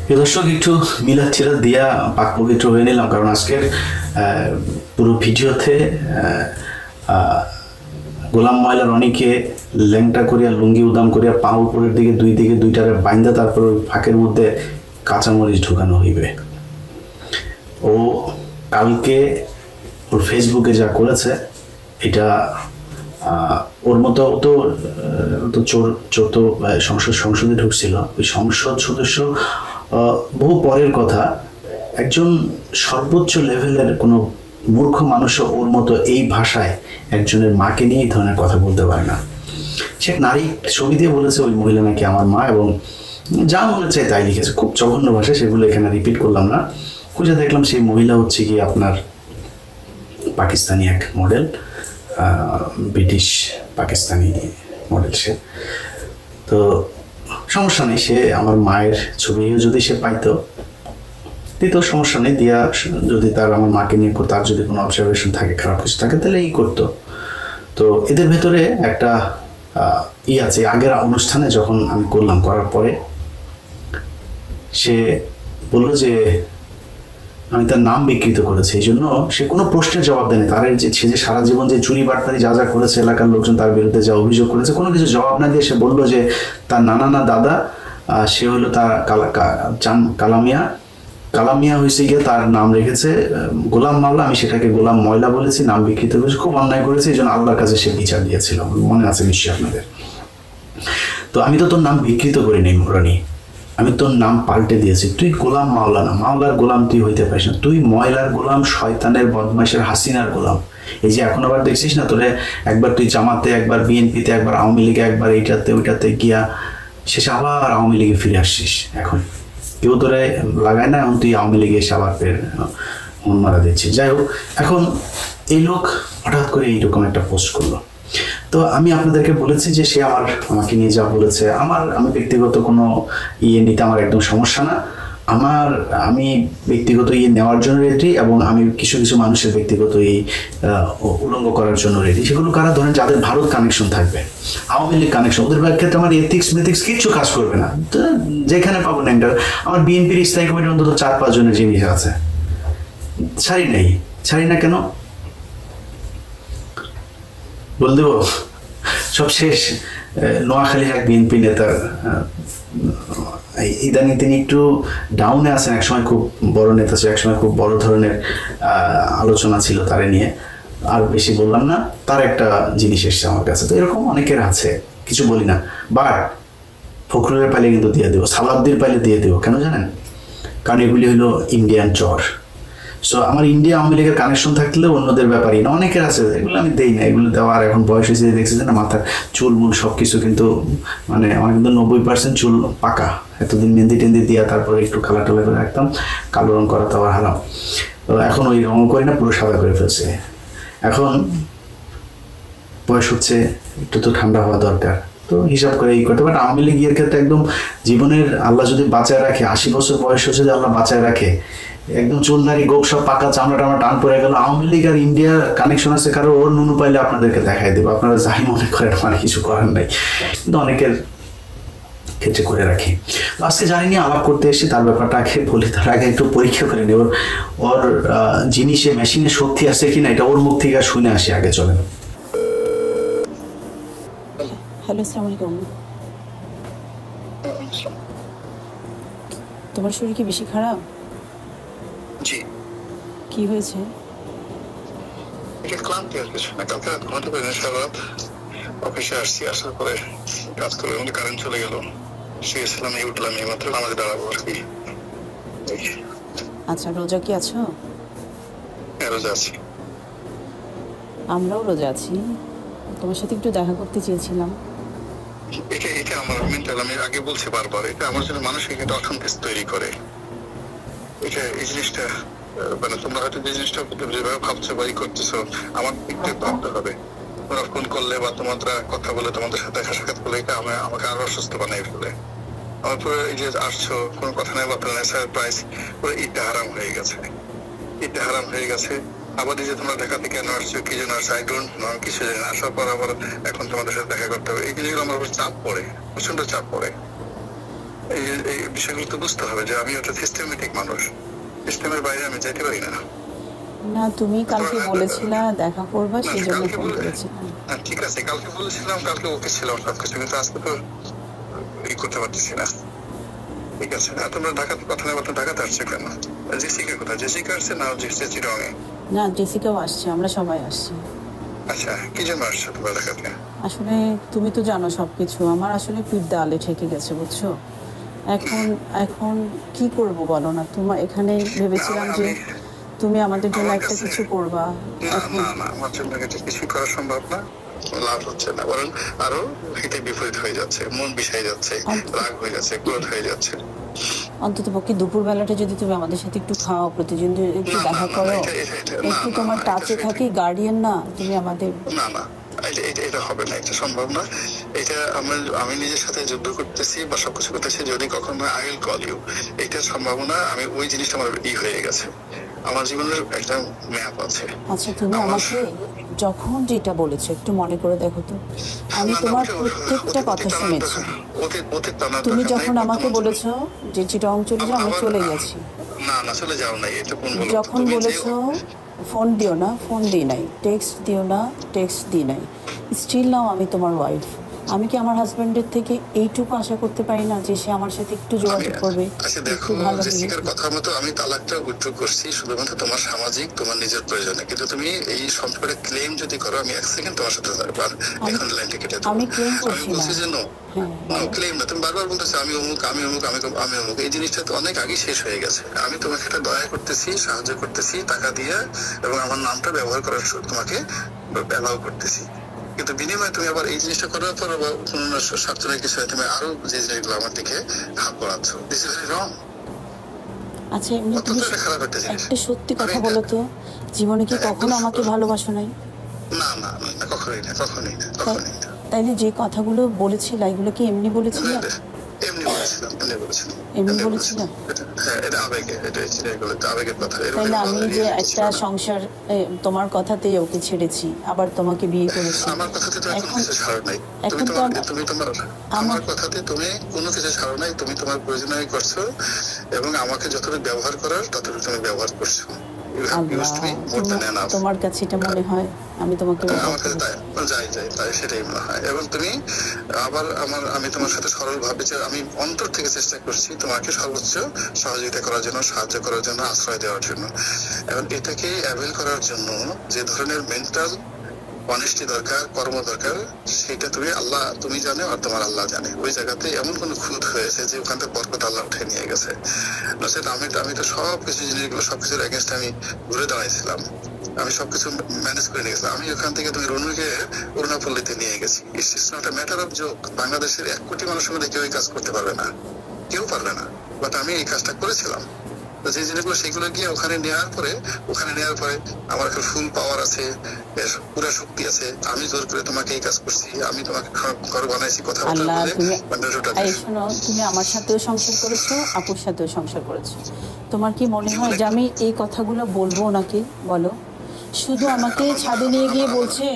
প্রিয় দর্শক, একটু মিলাদ টিলাদ দিয়া পাক পবিত্র হয়ে নিলাম, কারণ আজকের পুরো ভিডিওতে গোলাম ময়লা রনিকে ল্যাংটা করিয়া লুঙ্গি উদাম করিয়া পা উপরের দিকে দুই দিকে দুইটারে বাইন্দা তারপর ওই ফাঁকের মধ্যে কাঁচামরিচ ঢুকানো হইবে। ও কালকে ওর ফেসবুকে যা করেছে এটা ওর মতো তো চোর তো সংসদে ঢুকছিল, ওই সংসদ সদস্য বহু পরের কথা। একজন সর্বোচ্চ লেভেলের কোনো মূর্খ মানুষও ওর মতো এই ভাষায় একজনের মাকে নিয়ে এই ধরনের কথা বলতে পারে না। সে নারী ছবি দিয়ে বলেছে ওই মহিলা নাকি আমার মা, এবং যা মনে চায় তাই লিখেছে, খুব জঘন্য ভাষায়, সেগুলো এখানে রিপিট করলাম না। খুঁজে দেখলাম সেই মহিলা হচ্ছে কি আপনার পাকিস্তানি এক মডেল, ব্রিটিশ পাকিস্তানি মডেল। সে তো সমস্যা নেই, সে আমার মায়ের ছবিও যদি সে পাইতো দিত, সমস্যা নেই, দিয়া যদি তার আমার মাকে নিয়ে তার যদি কোনো অবজারভেশন থাকে, খারাপ কিছু থাকে, তাহলে এই করতো। তো এদের ভেতরে একটা আছে, আগের অনুষ্ঠানে যখন আমি করলাম, করার পরে সে বললো যে আমি তার নাম বিকৃত করেছি, এই জন্য সে কোনো প্রশ্নের জবাব দেয়নি। তার সে যে সারা জীবন যে চুরি বাটপারি যা যা করেছে, এলাকার লোকজন তার বিরুদ্ধে যা অভিযোগ করেছে, কোনো কিছু জবাব না দিয়ে সে বললো যে তার নানা না দাদা, সে হলো তার কালামিয়া হয়েছে গিয়ে তার নাম রেখেছে গোলাম মাওলা, আমি সেটাকে গোলাম ময়লা বলেছি, নাম বিকৃত করেছি, খুব অন্যায় করেছি, এই জন্য আল্লাহর কাছে সে বিচার দিয়েছিল, মনে আছে নিশ্চয়ই আপনাদের। তো আমি তো তোর নাম বিকৃত করিনি রনি, আমি তোর নাম পাল্টে দিয়েছি, তুই গোলাম মাওলা না, মাওলার গোলাম তুই হইতে পারিস না, তুই ময়লার গোলাম, শয়তানের বদমাইশের হাসিনার গোলাম। এই যে এখন আবার দেখছিস না, তোরে একবার তুই জামাতে, একবার বিএনপিতে, একবার আওয়ামী লীগে, একবার এইটাতে ওইটাতে গিয়া শেষে আবার আওয়ামী লীগে ফিরে আসছিস। এখন কেউ তোরে লাগায় না, এখন তুই আওয়ামী লীগে এসে আবার ফের মন মারা দিচ্ছিস। যাই হোক, এখন এই লোক হঠাৎ করে এইরকম একটা পোস্ট করলো। তো আমি আপনাদেরকে বলেছি যে সে আমাকে নিয়ে যা বলেছে, আমি ব্যক্তিগত কোনো নিতে আমার একদম সমস্যা না। আমি ব্যক্তিগত নেওয়ার জন্য রেডি, এবং আমি কিছু কিছু মানুষের ব্যক্তিগত উলঙ্গ করার জন্য রেডি। সেগুলো কারা ধরেন যাদের ভারত কানেকশন থাকবে, আওয়ামী লীগ কানেকশন, ওদের ক্ষেত্রে আমার এথিক্স মেথিক্স কিচ্ছু কাজ করবে না। যেখানে পাবো না, আমার বিএনপির স্থায়ী কমিটির অন্তত 4-5 জনের জিনিস আছে, ছাড়ি না কেন বল দেব। সব শেষ, নোয়াখালীর এক বিএনপি নেতার ইদানিং তিনি একটু ডাউনে আছেন, একসময় খুব বড় নেতা ছিল, একসময় খুব বড় ধরনের আলোচনা ছিল তারে নিয়ে, আর বেশি বললাম না। তার একটা জিনিস এসছে আমার কাছে, তো এরকম অনেকের আছে, কিছু বলি না। বাট ফখরুলের পাইলে কিন্তু দিয়ে দেবো, সালাউদ্দির পাইলে দিয়ে দেবো, কেন জানেন? কারণ এগুলি হলো ইন্ডিয়ান চর। সো আমার ইন্ডিয়া আওয়ামী লীগের কানেকশন থাকলেও অন্যদের ব্যাপারই না, অনেকের আছে, এগুলো আমি দেই না, এগুলো দেওয়ার এখন বয়স হয়েছে, দেখছি না মাথার চুল মুল সব কিছু, কিন্তু মানে আমার কিন্তু 90% চুল পাকা। এতদিন মেহেন্দি টেন্দি দিয়া তারপরে একটু কালা টালা করে রাখতাম, কালো রং করা তো আবার হারাম। তো এখন ওই রঙ করি না, পুরো সাদা করে ফেলছে। এখন বয়স হচ্ছে, একটু তো ঠান্ডা হওয়া দরকার, তো হিসাব করে এই করতে। বাট আওয়ামী লীগের ক্ষেত্রে একদম জীবনের আল্লাহ যদি বাঁচায় রাখে, 80 বছর বয়স হচ্ছে যদি আল্লাহ বাঁচায় রাখে, একদম চুলদারি গোপ সব পাকা, চামড়া টামড়া টান পড়ে গেল, আওয়ামী লীগ আর ইন্ডিয়ার কানেকশন আছে কারো, ওর নুনু পাইলে আপনাদেরকে দেখাই দেবো, আপনারা যাই মনে করেন, মানে কিছু করার নাই, কিন্তু অনেকের ক্ষেত্রে করে রাখি। তো আজকে জানিনি আলাপ করতে এসে তার ব্যাপারটা আগে বলি, তার আগে একটু পরীক্ষা করে নেব ওর জিনিসে মেশিনে শক্তি আছে কিনা, এটা ওর মুখ থেকে শুনে আসি আগে। চলেন। হ্যালো, আসসালামু আলাইকুম। তোমার শরীর কি বেশি খারাপ? জি। কি হয়েছে? এটা ক্লান্তি আর কিছু না। কালকে রাত ঘুমাতে পারিনি, সারা রাত অফিসে আসছি, আসার পরে কাজ করে মধ্যে কারেন্ট চলে গেল, শুয়েছিলাম, এই উঠলাম, এই মাত্র আমাকে দাঁড়াবো আর কি। আচ্ছা, রোজা কি আছো? হ্যাঁ, রোজা আছি। আমরাও রোজা আছি, তোমার সাথে একটু দেখা করতে চেয়েছিলাম। এটা আমার মেন্টাল, আমি আগে বলছি বারবার, এটা আমার জন্য মানসিক একটা অসন্তোষ তৈরি করে। এই জিনিসটা মানে তোমরা হয়তো যে জিনিসটা যেভাবে ভাবছো বা করতেছো, আমার দিকটা ভাবতে হবে। তোমরা ফোন করলে বা তোমরা কথা বলে, তোমাদের সাথে দেখা সাক্ষাৎ করলে, এটা আমাকে আরো অসুস্থ বানাই ফেলে। আমার পুরো এই যে আসছো, কোনো কথা নাই বার্তা নাই, সারপ্রাইজ, পুরো ঈদটা হারাম হয়ে গেছে। আবার এই যে তোমরা ঢাকাতে কেন আসছো, কি জন্য আসছো, আই ডোন্ট নো, কিছু জানি না। আসার পর আবার এখন তোমাদের সাথে দেখা করতে হবে, এই জিনিসগুলো আমার উপর চাপ পড়ে, প্রচন্ড চাপ পড়ে। এই বিষয়গুলো তো বুঝতে হবে যে আমি একটা সিস্টেমেটিক মানুষ, সিস্টেমের বাইরে আমি যেতে পারি না। না, তুমি কালকে বলেছিলা দেখা করবা, সেই জন্য ফোন করেছিলাম। ঠিক আছে, কালকে বলেছিলাম, কালকে ওকে ছিলাম সবকিছু, কিন্তু আজকে তো করতে পারতেছি না। ঠিক আছে, তোমরা ঢাকাতে কথা নেই, ঢাকাতে আসছে কেন? জেসিকা কোথায়? জেসিকা আসছে না চিরঙে? না, জেসিকাও আসছে, আমরা সবাই আসছি। আচ্ছা, কি জন্য আসছো তোমরা ঢাকাতে? আসলে তুমি তো জানো সবকিছু, আমার আসলে পিঠ আলে ঠেকে গেছে, বুঝছো। এখন এখন কি করব বলো না, তোমার এখানে ভেবেছিলাম যে তুমি আমাদের জন্য একটা কিছু করবা। না না, আমার জন্য কিছুই করা সম্ভব না, লাভ হচ্ছে না, বরং আরো হিতে বিপরীত হয়ে যাচ্ছে, মন বিষাই যাচ্ছে, রাগ হয়ে যাচ্ছে, ক্রোধ হয়ে যাচ্ছে। অন্তত পক্ষে দুপুর বেলাটা যদি তুমি আমাদের সাথে একটু খাও, প্রতিদিন একটু দেখা করো, একটু তোমার টাচে থাকি, গার্ডিয়ান না তুমি আমাদের। না না, এটা হবে না, এটা সম্ভব না। এটা আমি নিজের সাথে যুদ্ধ করতেছি বা সবকিছু করতেছি, যদি কখনো আই উইল কল ইউ, এটার সম্ভাবনা আমি ওই জিনিসটা আমার হয়ে গেছে, আমার জীবনের একটা ম্যাপ আছে। আচ্ছা, তুমি আমাকে যখন যেটা বলেছো একটু মনে করে দেখো তো, আমি তোমার প্রত্যেকটা কথা শুনেছি। তুমি যখন আমাকে বলেছো যে চিটাং চলে যাও, আমি চলে গেছি। না না, চলে যাও না, এটা কোন বলো? যখন বলেছো ফোন দিও না, ফোন দিই নাই, টেক্সট দিও না, টেক্সট দিই নাই, স্টিল নাও আমি তোমার ওয়াইফ। আমি কি আমার হাজবেন্ডের থেকে এইটুকু আশা করতে পারি না যে সে আমার সাথে একটু যোগাযোগ করবে? আচ্ছা দেখো, জেসিকার কথা মতো আমি তালাকটা উইথড্র করছি শুধুমাত্র তোমার সামাজিক, তোমার নিজের প্রয়োজনে, কিন্তু তুমি এই সম্পর্কে ক্লেম যদি করো, আমি এক সেকেন্ড তোমার সাথে থাকবো, এখন লাইনটা কেটে দেবো। আমি ক্লেম করছি না, বলছি যে নো ক্লেম না, তুমি বারবার বলতেছো আমি অমুক, আমি অমুক, আমি অমুক। এই জিনিসটা তো অনেক আগে শেষ হয়ে গেছে। আমি তোমাকে একটা দয়া করতেছি, সাহায্য করতেছি টাকা দিয়ে, এবং আমার নামটা ব্যবহার করার তোমাকে ব্যবহার করতেছি, কিন্তু বিনিময়ে তুমি আবার এই জিনিসটা করার পর আবার কোনো স্বার্থ কিছু তুমি আরো যে জিনিসগুলো আমার দিকে হাত বাড়াচ্ছ, দিস ইজ ভেরি রং। আচ্ছা, এমনি তুমি একটা সত্যি কথা বলো তো, জীবনে কি কখনো আমাকে ভালোবাসো নাই? না না না, কখনোই না, কখনোই না, কখনোই না। তাইলে যে কথাগুলো বলেছিলে এগুলো কি এমনি বলেছিলে? এমনি বলেছিলাম, এমনি বলেছিলাম। হ্যাঁ, এটা আবেগে, এটা এগুলো তো আবেগের কথা। তাইলে আমি যে একটা সংসার তোমার কথাতেই ওকে ছেড়েছি, আবার তোমাকে বিয়ে করেছি, আমার কথাতে তো এখন কিছু ছাড় নাই, তুমি তোমার আমার কথাতে তুমি কোনো কিছু ছাড়ো নাই, তুমি তোমার প্রয়োজনীয় করছো, এবং আমাকে যতটুকু ব্যবহার করার ততটুকু তুমি ব্যবহার করছো। তোমার কাছে এটা মনে হয় আমি তোমাকে? আমার কাছে তাই সেটাই মনে হয়। এবং তুমি আবার আমি তোমার সাথে সরল ভাবে যে আমি অন্তর থেকে চেষ্টা করছি তোমাকে সর্বোচ্চ সহযোগিতা করার জন্য, সাহায্য করার জন্য, আশ্রয় দেওয়ার জন্য, এবং এটাকে অ্যাভেল করার জন্য যে ধরনের মেন্টাল অনেস্টি দরকার, কর্ম দরকার, সেটা তুমি জানো আর তোমার আল্লাহ জানে। ওই জায়গাতে এমন কোন খুঁত হয়েছে যে ওখান থেকে বরকত আল্লাহ উঠে নিয়ে গেছে। আমি তো সবকিছু জিনিসগুলো, সবকিছুর এগেনস্ট আমি ঘুরে দাঁড়াইছিলাম, আমি সবকিছু ম্যানেজ করে নিয়ে গেছিলাম। আমি ওখান থেকে তুমি রনুকে অরুণাপল্লীতে নিয়ে গেছি। It's not a matter of joke. বাংলাদেশের 1 কোটি মানুষের মধ্যে কেউ এই কাজ করতে পারবে না, কেউ পারবে না, বাট আমি এই কাজটা করেছিলাম। যে জিনিসগুলো সেগুলো গিয়ে ওখানে নেওয়ার পরে আমার একটা ফুল পাওয়ার আছে, পুরো শক্তি আছে। আমি জোর করে তোমাকে এই কাজ করছি, আমি তোমাকে ঘর বানাইছি, কথা বলে। শোনো, তুমি আমার সাথেও সংসার করেছো, আপুর সাথেও সংসার করেছো। তোমার কি মনে হয় যে আমি এই কথাগুলো বলবো নাকি? বলো। শুধু আমাকে ছাদে নিয়ে গিয়ে বলছে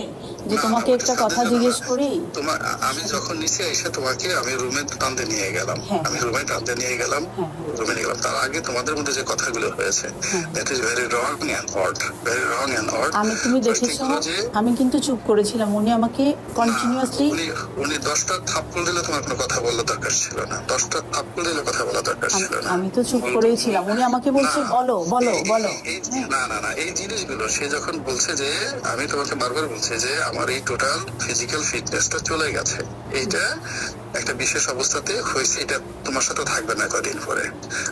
যে তোমাকে একটা কথা জিজ্ঞেস করি। আমি যখন নিচে এসে তোমাকে আমি রুমে টানতে নিয়ে গেলাম, রুমে নিয়ে গেলাম, তার আগে তোমাদের মধ্যে যে কথাগুলো হয়েছে, that is very wrong and odd. তুমি দেখেছো, আমি কিন্তু চুপ করেছিলাম। উনি আমাকে কন্টিনিউয়াসলি উনি 10টা থাপ্পড় দিলে তোমার কোনো কথা বলার দরকার ছিল না, 10টা থাপ্পড় দিলে কথা বলার দরকার ছিল না। আমি তো চুপ করেই ছিলাম। উনি আমাকে বলছে বলো বলো বলো। না, এই জিনিসগুলো সে যখন বলছে যে, আমি তোমাকে বারবার বলছি যে আমার এই টোটাল ফিজিক্যাল ফিটনেসটা চলে গেছে, এইটা একটা বিশেষ অবস্থাতে হয়েছে, এটা তোমার সাথে থাকবে না কদিন পরে।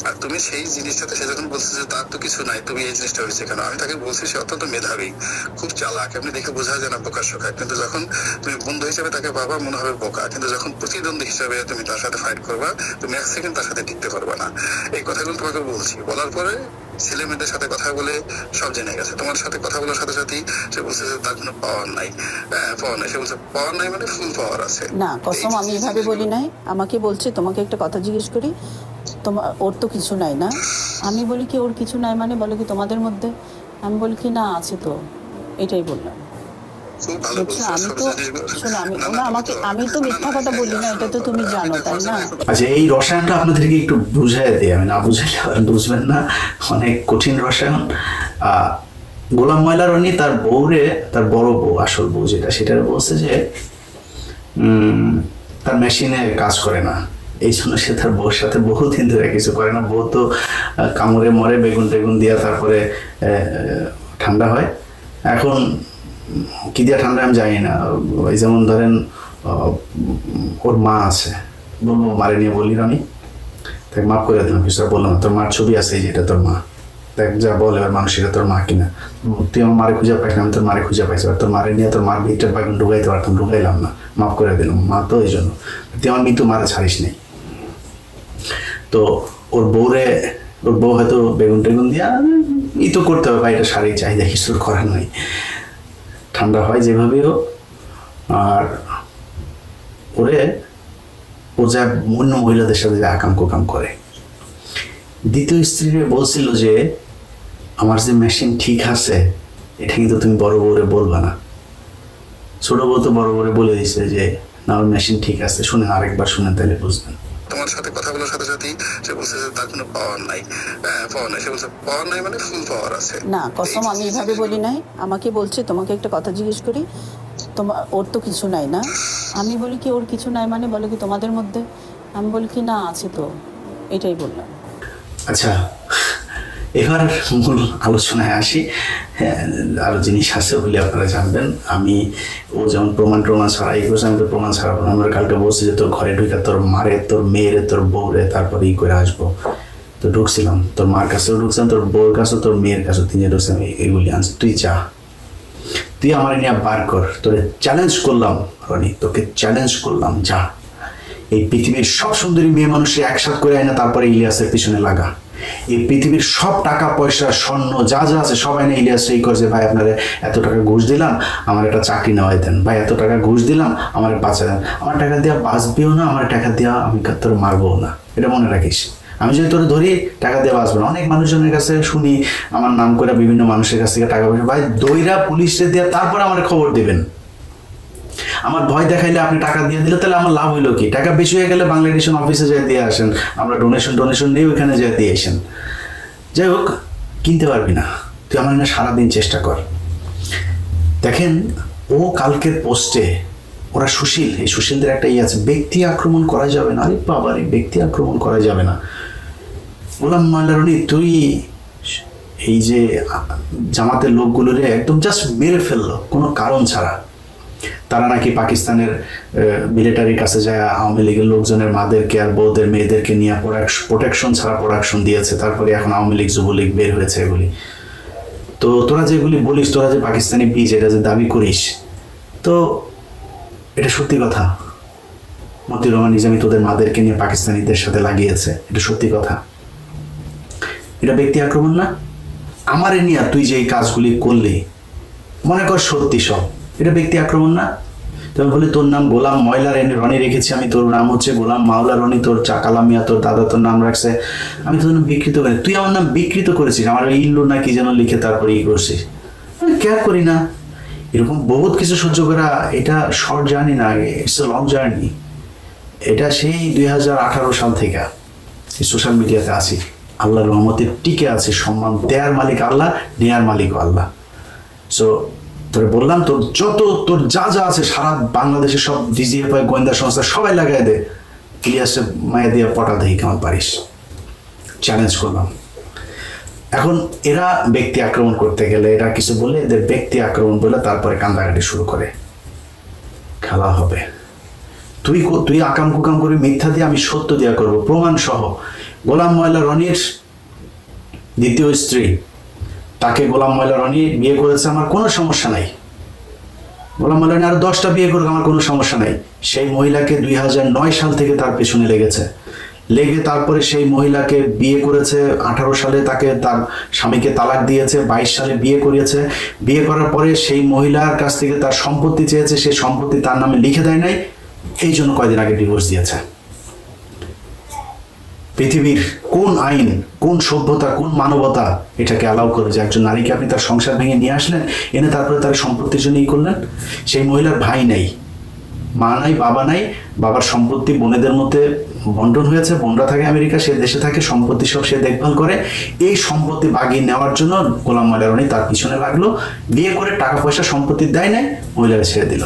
আর তুমি সেই জিনিসটাতে, সে যখন বলছে যে তার তো কিছু নাই, তুমি এই জিনিসটা হয়েছে কেন, আমি তাকে বলছি সে অত্যন্ত মেধাবী, খুব চালাক, এমনি দেখে বোঝা যায় না বোকা শোকা, কিন্তু যখন তুমি বন্ধু হিসেবে তাকে বাবা মনে হবে বোকা, কিন্তু যখন প্রতিদ্বন্দ্বী হিসেবে তুমি তার সাথে ফাইট করবা, তুমি 1 সেকেন্ড তার সাথে টিকতে পারবে না। এই কথাগুলো তোমাকে বলছি, বলার পরে ছেলে মেয়েদের সাথে কথা বলে সব জেনে গেছে। তোমার সাথে কথা বলার সাথে সাথেই সে বলছে যে তার কোনো পাওয়ার নাই, সে বলছে পাওয়ার নাই মানে ফুল পাওয়ার আছে। না, কসম আমি এভাবে বলি নাই। আমাকে বলছে তোমাকে একটা কথা জিজ্ঞেস করি, ওর তো কিছু নাই না। আমি বলি কি ওর কিছু নাই মানে? বলে কি তোমাদের মধ্যে? আমি বলি কি না আছে তো, এটাই বললাম। খুব ভালো বুঝছো, বলছো। আমি ছোট তো জিনিসগুলো শোনো, আমি না, ওনা আমাকে, আমি তো মিথ্যা কথা বলি না, এটা তো তুমি জানো, তাই না? আচ্ছা, এই রসায়নটা আপনাদেরকে একটু বুঝাই দিই, আমি না বুঝাইলে আবার বুঝবেন না, অনেক কঠিন রসায়ন। গোলাম ময়লা রনি তার বউরে, তার বড় বউ, আসল বউ যেটা, সেটা বলছে যে তার মেশিনে কাজ করে না, এই জন্য সে তার বউর সাথে বহুদিন ধরে কিছু করে না। বউ তো কামড়ে মরে বেগুন টেগুন দিয়া তারপরে ঠান্ডা হয়। এখন কি দিয়া ঠান্ডা আমি জানি না, ওই যেমন ধরেন ওর মা আছে, বলবো মারে নিয়ে বললি আমি তাকে মাফ করে দিলাম, কিছু বললাম তোর মার ছবি আছে, এই যেটা তোর মা, দেখ যা বল এবার মানুষ এটা তোর মা কিনা, তুই আমার মারে খুঁজে পাইস না, আমি তোর মারে খুঁজে পাইছি, এবার তোর মারে নিয়ে তোর মার ভিতরে বাগুন ঢুকাইতে পারতাম, ঢুকাইলাম না, মাফ করে দিলাম, মা তো এই জন্য, তুই আমার মৃত্যু মারা ছাড়িস নেই। তো ওর বউ হয়তো বেগুন টেগুন দিয়া ই তো করতে হবে, বা এটা শারীরিক চাহিদা, কিছু করার নয়, ঠান্ডা হয় যেভাবে হোক। আর ওরে ও যা অন্য মহিলাদের সাথে যে আকাম কোকাম করে, দ্বিতীয় স্ত্রী বলছিল যে আমার যে মেশিন ঠিক আছে এটা কিন্তু তুমি বড় বউরে বলবা না। ছোট বউ তো বড় বউরে বলে দিছে যে না ওর মেশিন ঠিক আছে, শুনেন আরেকবার শুনেন তাহলে বুঝবেন। তোমার সাথে কথা বলার সাথে সাথেই সে বলছে যে তার কোনো পাওয়ার নাই, পাওয়ার নাই, সে বলছে পাওয়ার নাই মানে ফুল পাওয়ার আছে। না, কসম আমি এইভাবে বলি নাই। আমাকে বলছে তোমাকে একটা কথা জিজ্ঞেস করি, তোমার ওর তো কিছু নাই না? আমি বলি কি ওর কিছু নাই মানে, বলে কি তোমাদের মধ্যে? আমি বলি কি না আছে তো, এটাই বললাম। আচ্ছা, এবার মূল আলোচনায় আসি। আরো জিনিস আছে বলে আপনারা জানবেন। আমি ও যেমন প্রমাণ ছাড়া এই করছে, আমি তো প্রমাণ ছাড়া আমরা কালকে বলছি যে তোর ঘরে ঢুকে তোর মারে, তোর মেয়েরে, তোর বউরে তারপরে ই করে আসবো। তো ঢুকছিলাম, তোর মার কাছেও ঢুকছিলাম, তোর বউর কাছে, তোর মেয়ের কাছে, তিনজে ঢুকছে, আমি এগুলি আনছি, তুই যা, তুই আমার নিয়ে বার কর, তোরে চ্যালেঞ্জ করলাম রনি, তোকে চ্যালেঞ্জ করলাম, যা এই পৃথিবীর সব সুন্দরী মেয়ে মানুষের একসাথ করে আয় না, তারপরে ইলিয়াসের পিছনে লাগা। এই পৃথিবীর সব টাকা পয়সা স্বর্ণ যা যা আছে সবাই না ইলিয়াস এই করছে, ভাই আপনারা এত টাকা ঘুষ দিলাম আমার একটা চাকরি নেওয়াই দেন, ভাই এত টাকা ঘুষ দিলাম আমার বাঁচা দেন, আমার টাকা দেওয়া বাঁচবেও না, আমার টাকা দেওয়া আমি তোর মারবো না, এটা মনে রাখিস। আমি যদি তোর ধরি টাকা দিয়ে বাঁচবো না। অনেক মানুষজনের কাছে শুনি আমার নাম করে বিভিন্ন মানুষের কাছ থেকে টাকা পয়সা, ভাই দইরা পুলিশে দেওয়া তারপরে আমার খবর দেবেন। আমার ভয় দেখাইলে আপনি টাকা দিয়ে দিলে তাহলে আমার লাভ হইলো কি? টাকা বেশি হয়ে গেলে বাংলাদেশ অফিসে যেয়ে দিয়ে আসেন, আমরা ডোনেশন নিয়ে ওইখানে যেয়ে দিয়ে আসেন। যাই হোক, কিনতে পারবি না, তুই আমার না সারাদিন চেষ্টা কর। দেখেন ও কালকের পোস্টে, ওরা সুশীল, এই সুশীলদের একটা ইয়ে আছে, ব্যক্তি আক্রমণ করা যাবে না। আরে বাবারে, ব্যক্তি আক্রমণ করা যাবে না। গোলাম ময়লা রনি, তুই এই যে জামাতের লোকগুলোরে একদম জাস্ট মেরে ফেললো কোনো কারণ ছাড়া। তারা নাকি পাকিস্তানের মিলিটারির কাছে যায় আওয়ামী লীগের লোকজনের মাদেরকে আর বউদের মেয়েদেরকে নিয়ে প্রোটেকশন ছাড়া প্রোডাকশন দিয়েছে, তারপরে এখন আওয়ামী লীগ যুবলীগ বের হয়েছে এগুলি। তো তোরা যেগুলি বলিস, তোরা যে পাকিস্তানি বীজ এটা যে দাবি করিস, তো এটা সত্যি কথা। মতিউর রহমান নিজামী তোদের মাদেরকে নিয়ে পাকিস্তানিদের সাথে লাগিয়েছে, এটা সত্যি কথা। এটা ব্যক্তি আক্রমণ না? আমারে নিয়ে তুই যে এই কাজগুলি করলি, মনে কর সত্যি সব, এটা ব্যক্তি আক্রমণ না? তুমি বলি তোর নাম গোলাম ময়লা রনি রেখেছি আমি, তোর নাম হচ্ছে গোলাম মাওলা রনি, তোর চাকালামিয়া তোর দাদা তোর নাম রাখছে, আমি তোর নাম বিকৃত করি, তুই আমার নাম বিকৃত করেছিস, আমার ইল্লু না কি যেন লিখে তারপরে ই করছিস, আমি কেয়ার করি না। এরকম বহুত কিছু সহ্য করা, এটা শর্ট জার্নি না, ইটস এ লং জার্নি। এটা সেই 2018 সাল থেকে সোশ্যাল মিডিয়াতে আছি, আল্লাহর রহমতে টিকে আছে, সম্মান দেয়ার মালিক আল্লাহ, নেয়ার মালিকও আল্লাহ। সো তোরে বললাম, তোর যা যা আছে সারা বাংলাদেশের সব ডিজিএফআই গোয়েন্দা সংস্থা সবাই লাগাই দে, ইলিয়াসে মায়া দিয়ে পটা দেখি কেমন পারিস, চ্যালেঞ্জ করলাম। এখন এরা ব্যক্তি আক্রমণ করতে গেলে, এরা কিছু বলে এদের ব্যক্তি আক্রমণ বলে তারপরে কান্দাকাটি শুরু করে, খেলা হবে। তুই আকাম কুকাম করে মিথ্যা দিয়ে, আমি সত্য দিয়া করবো প্রমাণ সহ। গোলাম ময়লা রনির দ্বিতীয় স্ত্রী, তাকে গোলাম ময়লা রনি বিয়ে করেছে, আমার কোনো সমস্যা নাই। গোলাম ময়লা রনি আরো 10টা বিয়ে করুক, আমার কোনো সমস্যা নাই। সেই মহিলাকে 2009 সাল থেকে তার পেছনে লেগে তারপরে সেই মহিলাকে বিয়ে করেছে। 18 সালে তাকে তার স্বামীকে তালাক দিয়েছে, 22 সালে বিয়ে করিয়েছে। বিয়ে করার পরে সেই মহিলার কাছ থেকে তার সম্পত্তি চেয়েছে, সেই সম্পত্তি তার নামে লিখে দেয় নাই, এই জন্য কয়দিন আগে ডিভোর্স দিয়েছে। পৃথিবীর কোন আইন, কোন সভ্যতা, কোন মানবতা এটাকে অ্যালাউ করে যে একজন নারীকে আপনি তার সংসার ভেঙে নিয়ে আসলেন, এনে তারপরে তার সম্পত্তির জন্য ই করলেন? সেই মহিলার ভাই নেই, মা নাই, বাবা নাই, বাবার সম্পত্তি বোনেদের মধ্যে বন্টন হয়েছে, বোনরা থাকে আমেরিকা, সে দেশে থাকে, সম্পত্তি সব সে দেখভাল করে। এই সম্পত্তি বাগিয়ে নেওয়ার জন্য গোলাম ময়লা রনি তার পিছনে লাগলো, বিয়ে করে টাকা পয়সা সম্পত্তি দেয় নাই, মহিলাকে ছেড়ে দিল।